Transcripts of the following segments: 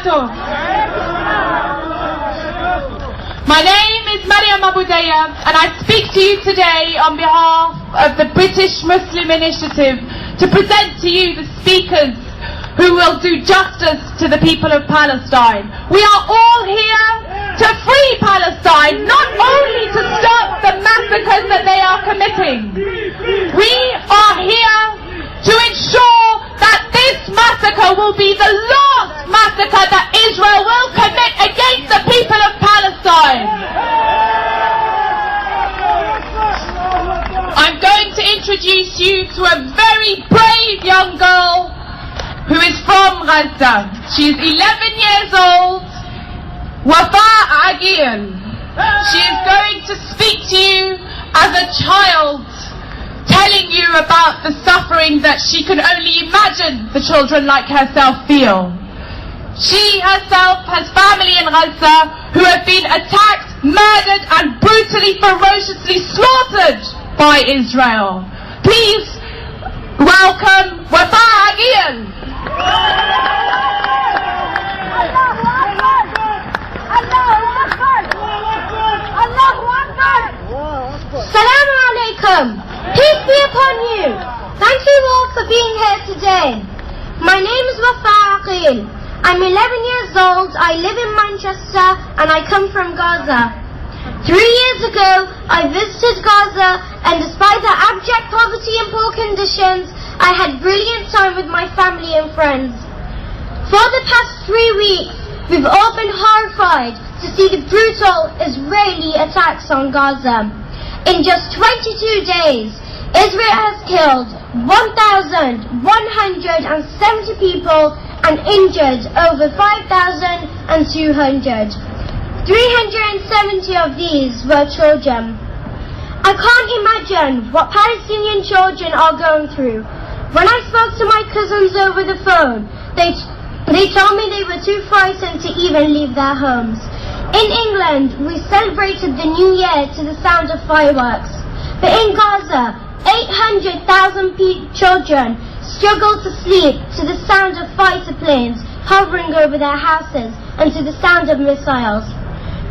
وبركاته. My name is Mariam Abu Dayab, and I speak to you today on behalf of the British Muslim Initiative to present to you the speakers who will do justice to the people of Palestine. We are all here to free Palestine, not only to stop the massacres that they are committing. We are here to ensure that this massacre will be the last massacre that Israel will commit against the people of Palestine. I'm going to introduce you to a very brave young girl who is from Gaza. She is 11 years old, Wafa Ageian. She is going to speak to you as a child, telling you about the suffering that she can only imagine the children like herself feel. She herself has family in Gaza who have been attacked, murdered and brutally, ferociously slaughtered by Israel. Please welcome Wafa Ageian. Assalamu alaikum. Peace be upon you. Thank you all for being here today. My name is Wafa Ageian. I'm 11 years old, I live in Manchester and I come from Gaza. 3 years ago, I visited Gaza and despite the abject poverty and poor conditions, I had brilliant time with my family and friends. For the past 3 weeks, we've all been horrified to see the brutal Israeli attacks on Gaza. In just 22 days, Israel has killed 1,170 people and injured over 5,200. 370 of these were children. I can't imagine what Palestinian children are going through. When I spoke to my cousins over the phone, they told me they were too frightened to even leave their homes. In England, we celebrated the New Year to the sound of fireworks. But in Gaza, 800,000 children struggle to sleep to the sound of fighter planes hovering over their houses and to the sound of missiles.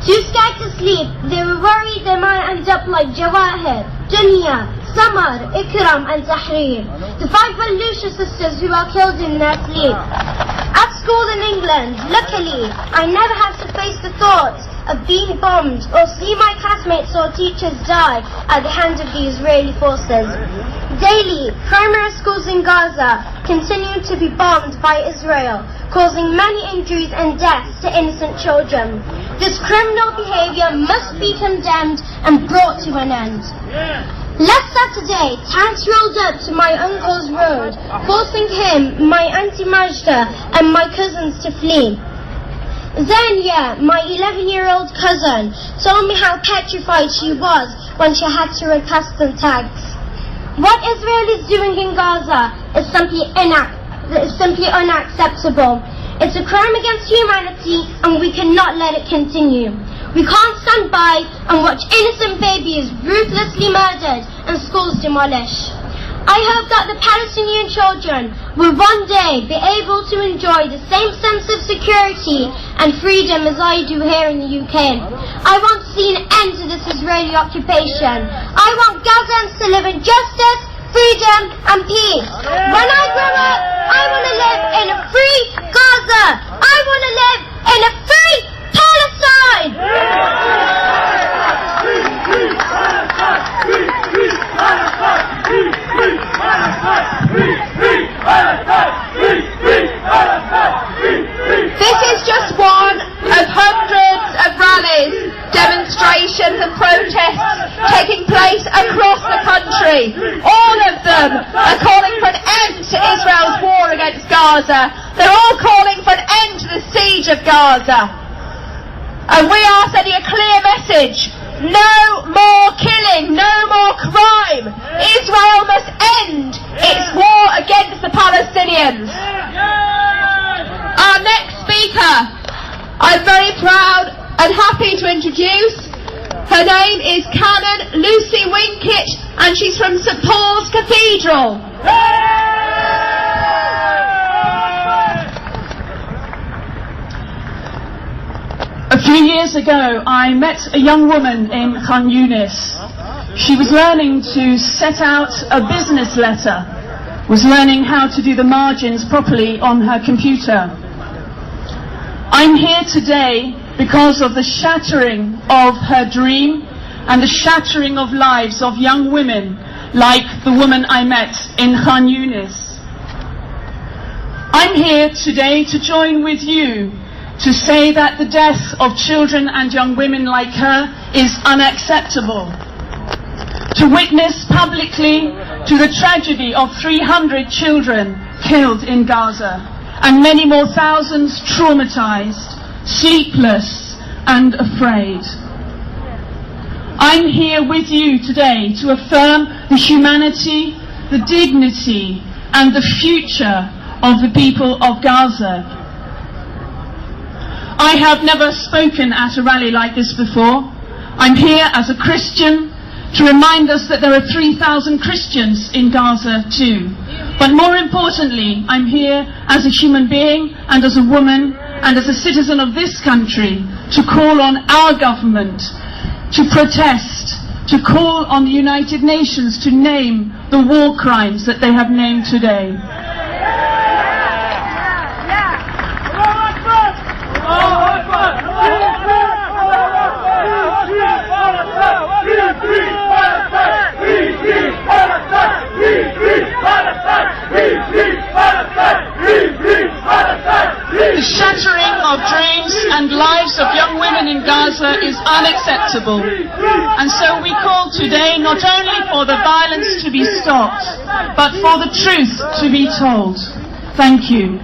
Too scared to sleep, they were worried they might end up like Jawahir, Dunya, Samar, Ikram and Tahrir, the 5 Baluchi sisters who are killed in their sleep. At school in England, luckily, I never had to face the thought of being bombed or see my classmates or teachers die at the hands of the Israeli forces. Daily, primary schools in Gaza continue to be bombed by Israel, causing many injuries and deaths to innocent children. This criminal behaviour must be condemned and brought to an end. Last Saturday, tanks rolled up to my uncle's road, forcing him, my auntie Majda and my cousins to flee. Zania, my 11-year-old cousin, told me how petrified she was when she had to run past the tanks. What Israel is doing in Gaza is simply unacceptable. It's a crime against humanity and we cannot let it continue. We can't stand by and watch innocent babies ruthlessly murdered and schools demolished. I hope that the Palestinian children will one day be able to enjoy the same sense of security and freedom as I do here in the UK. I want to see an end to this Israeli occupation. I want Gazans to live in justice, freedom and peace. When I grow up, I want to live in a free Gaza. I want to live in a free Palestine. This is just one of hundreds of rallies, demonstrations and protests taking place across the country. All of them are calling for an end to Israel's war against Gaza. They're all calling for an end to the siege of Gaza. And we are sending a clear message. No more killing, no more crime. Israel must end its war against the Palestinians. Our next speaker, I'm very proud and happy to introduce. Her name is Canon Lucy Winkett and she's from St Paul's Cathedral. few years ago, I met a young woman in Khan Yunis. She was learning to set out a business letter, was learning how to do the margins properly on her computer. I'm here today because of the shattering of her dream and the shattering of lives of young women like the woman I met in Khan Yunis. I'm here today to join with you to say that the death of children and young women like her is unacceptable. To witness publicly to the tragedy of 300 children killed in Gaza and many more thousands traumatized, sleepless and afraid. I'm here with you today to affirm the humanity, the dignity and the future of the people of Gaza. I have never spoken at a rally like this before. I'm here as a Christian to remind us that there are 3,000 Christians in Gaza too. But more importantly, I'm here as a human being and as a woman and as a citizen of this country to call on our government to protest, to call on the United Nations to name the war crimes that they have named today. The shattering of dreams and lives of young women in Gaza is unacceptable. And so we call today not only for the violence to be stopped, but for the truth to be told. Thank you.